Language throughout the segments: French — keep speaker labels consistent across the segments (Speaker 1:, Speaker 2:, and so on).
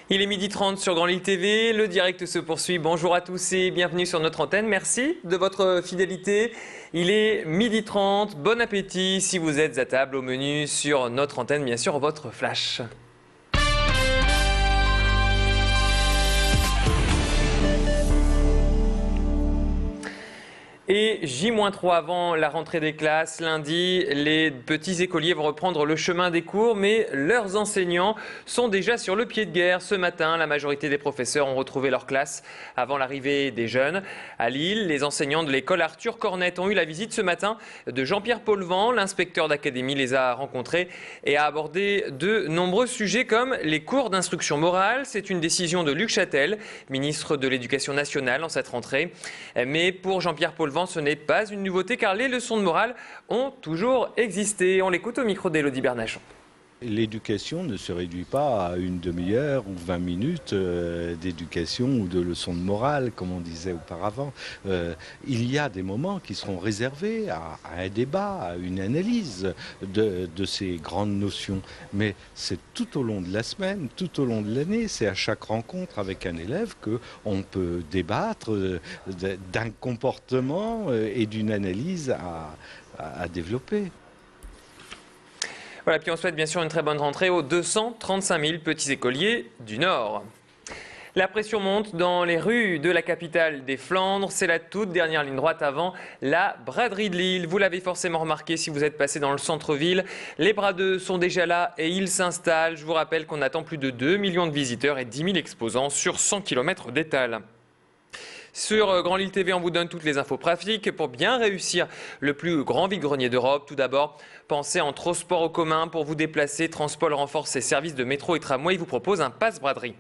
Speaker 1: Il est 12h30 sur Grand Lille TV, le direct se poursuit. Bonjour à tous et bienvenue sur notre antenne. Merci de votre fidélité. Il est 12h30, bon appétit si vous êtes à table. Au menu sur notre antenne, bien sûr, votre flash. Et J-3 avant la rentrée des classes, lundi, les petits écoliers vont reprendre le chemin des cours, mais leurs enseignants sont déjà sur le pied de guerre. Ce matin, la majorité des professeurs ont retrouvé leur classe avant l'arrivée des jeunes. À Lille, les enseignants de l'école Arthur Cornette ont eu la visite ce matin de Jean-Pierre Paulvent. L'inspecteur d'académie les a rencontrés et a abordé de nombreux sujets comme les cours d'instruction morale. C'est une décision de Luc Châtel, ministre de l'Éducation nationale en cette rentrée. Mais pour Jean-Pierre Paulvent, ce n'est pas une nouveauté car les leçons de morale ont toujours existé. On l'écoute au micro d'Élodie Bernachon.
Speaker 2: L'éducation ne se réduit pas à une demi-heure ou 20 minutes d'éducation ou de leçons de morale, comme on disait auparavant. Il y a des moments qui seront réservés à un débat, à une analyse de ces grandes notions. Mais c'est tout au long de la semaine, tout au long de l'année, c'est à chaque rencontre avec un élève qu'on peut débattre d'un comportement et d'une analyse à développer.
Speaker 1: Voilà, puis on souhaite bien sûr une très bonne rentrée aux 235 000 petits écoliers du Nord. La pression monte dans les rues de la capitale des Flandres. C'est la toute dernière ligne droite avant la braderie de Lille. Vous l'avez forcément remarqué si vous êtes passé dans le centre-ville. Les bradeux sont déjà là et ils s'installent. Je vous rappelle qu'on attend plus de 2 millions de visiteurs et 10 000 exposants sur 100 km d'étal. Sur Grand Lille TV, on vous donne toutes les infos pratiques pour bien réussir le plus grand vide-grenier d'Europe. Tout d'abord, pensez en transport en commun pour vous déplacer. Transport renforce ses services de métro et tramway. Il vous propose un pass braderie.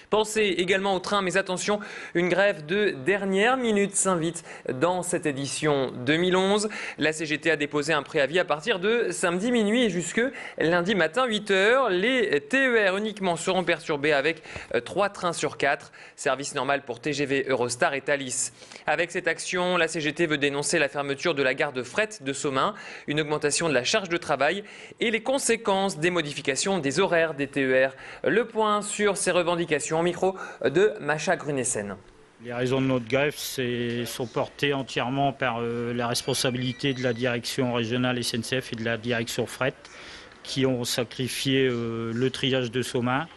Speaker 1: Pensez également au train, mais attention, une grève de dernière minute s'invite dans cette édition 2011. La CGT a déposé un préavis à partir de samedi minuit et jusque lundi matin 8h. Les TER uniquement seront perturbés avec 3 trains sur 4. Service normal pour TGV, Eurostar et Thalys. Avec cette action, la CGT veut dénoncer la fermeture de la gare de fret de Somain, une augmentation de la charge de travail et les conséquences des modifications des horaires des TER. Le point sur ces revendications au micro de Macha Grunessen.
Speaker 3: Les raisons de notre grève sont portées entièrement par la responsabilité de la direction régionale SNCF et de la direction fret qui ont sacrifié le triage de Somain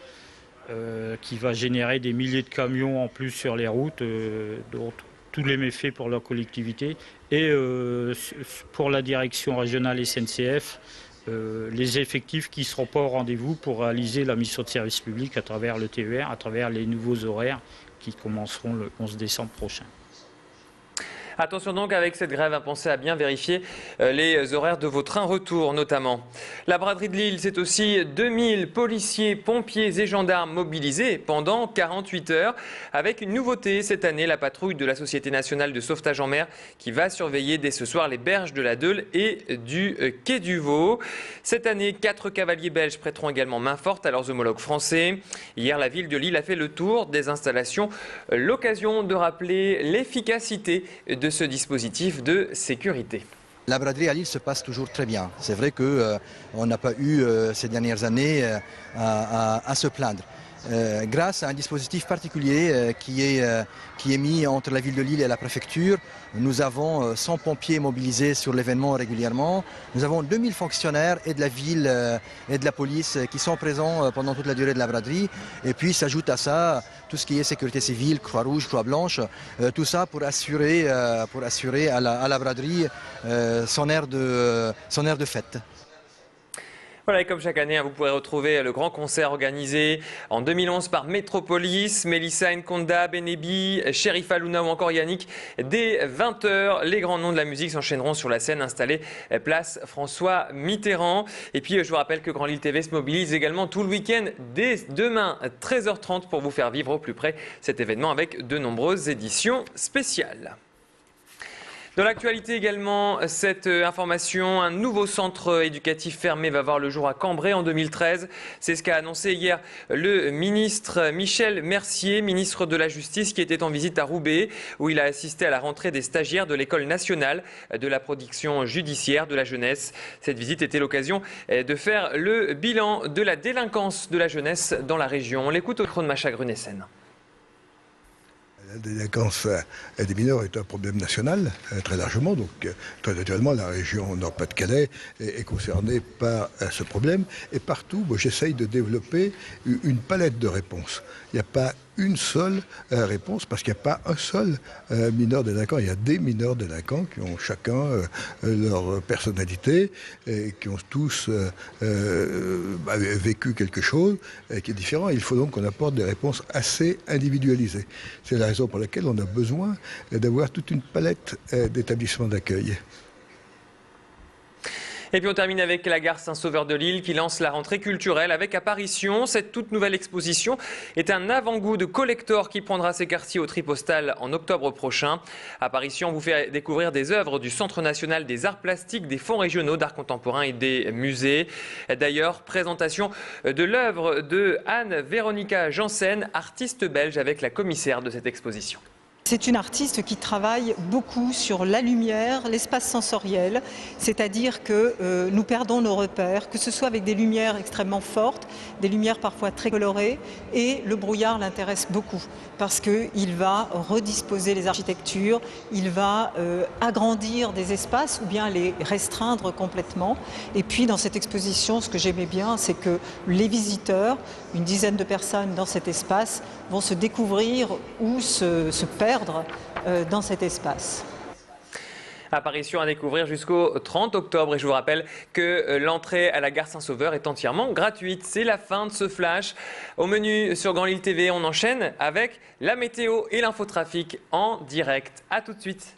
Speaker 3: qui va générer des milliers de camions en plus sur les routes, dont tous les méfaits pour leur collectivité. Et pour la direction régionale SNCF, les effectifs qui ne seront pas au rendez-vous pour réaliser la mission de service public à travers le TER, à travers les nouveaux horaires qui commenceront le 11 décembre prochain.
Speaker 1: Attention donc avec cette grève, pensez à bien vérifier les horaires de vos trains retour notamment. La braderie de Lille, c'est aussi 2000 policiers, pompiers et gendarmes mobilisés pendant 48 heures. Avec une nouveauté cette année, la patrouille de la Société nationale de sauvetage en mer qui va surveiller dès ce soir les berges de la Deule et du quai du Vau. Cette année, 4 cavaliers belges prêteront également main forte à leurs homologues français. Hier, la ville de Lille a fait le tour des installations. L'occasion de rappeler l'efficacité de ce dispositif de sécurité.
Speaker 4: La braderie à Lille se passe toujours très bien. C'est vrai qu'on n'a pas eu ces dernières années à se plaindre. Grâce à un dispositif particulier qui est mis entre la ville de Lille et la préfecture, nous avons 100 pompiers mobilisés sur l'événement régulièrement. Nous avons 2000 fonctionnaires et de la ville et de la police qui sont présents pendant toute la durée de la braderie. Et puis s'ajoute à ça tout ce qui est sécurité civile, Croix-Rouge, Croix-Blanche, tout ça pour assurer à la braderie son air de fête.
Speaker 1: Voilà, et comme chaque année, vous pourrez retrouver le grand concert organisé en 2011 par Metropolis, Mélissa Nkonda, Benebi, Chérif Alouna ou encore Yannick. Dès 20h, les grands noms de la musique s'enchaîneront sur la scène installée place François Mitterrand. Et puis, je vous rappelle que Grand Lille TV se mobilise également tout le week-end dès demain 13h30 pour vous faire vivre au plus près cet événement avec de nombreuses éditions spéciales. Dans l'actualité également, cette information, un nouveau centre éducatif fermé va voir le jour à Cambrai en 2013. C'est ce qu'a annoncé hier le ministre Michel Mercier, ministre de la Justice, qui était en visite à Roubaix, où il a assisté à la rentrée des stagiaires de l'École nationale de la protection judiciaire de la jeunesse. Cette visite était l'occasion de faire le bilan de la délinquance de la jeunesse dans la région. On l'écoute au micro de Macha Grunessen.
Speaker 5: La délinquance des mineurs est un problème national, très largement. Donc, très naturellement, la région Nord-Pas-de-Calais est concernée par ce problème. Et partout, j'essaye de développer une palette de réponses. Il n'y a pas une seule réponse, parce qu'il n'y a pas un seul mineur délinquant. Il y a des mineurs délinquants qui ont chacun leur personnalité et qui ont tous vécu quelque chose qui est différent. Il faut donc qu'on apporte des réponses assez individualisées. C'est la raison pour laquelle on a besoin d'avoir toute une palette d'établissements d'accueil.
Speaker 1: Et puis on termine avec la gare Saint-Sauveur de Lille qui lance la rentrée culturelle avec Apparition. Cette toute nouvelle exposition est un avant-goût de collector qui prendra ses quartiers au Tripostal en octobre prochain. Apparition vous fait découvrir des œuvres du Centre national des arts plastiques, des fonds régionaux d'art contemporain et des musées. D'ailleurs, présentation de l'œuvre de Anne-Véronica Janssen, artiste belge, avec la commissaire de cette exposition.
Speaker 6: C'est une artiste qui travaille beaucoup sur la lumière, l'espace sensoriel, c'est-à-dire que nous perdons nos repères, que ce soit avec des lumières extrêmement fortes, des lumières parfois très colorées, et le brouillard l'intéresse beaucoup parce qu'il va redisposer les architectures, il va agrandir des espaces ou bien les restreindre complètement. Et puis dans cette exposition, ce que j'aimais bien, c'est que les visiteurs, une dizaine de personnes dans cet espace, vont se découvrir ou se perdre dans cet espace.
Speaker 1: Apparition à découvrir jusqu'au 30 octobre et je vous rappelle que l'entrée à la gare Saint-Sauveur est entièrement gratuite. C'est la fin de ce flash. Au menu sur Grand Lille TV, on enchaîne avec la météo et l'infotrafic en direct. A tout de suite.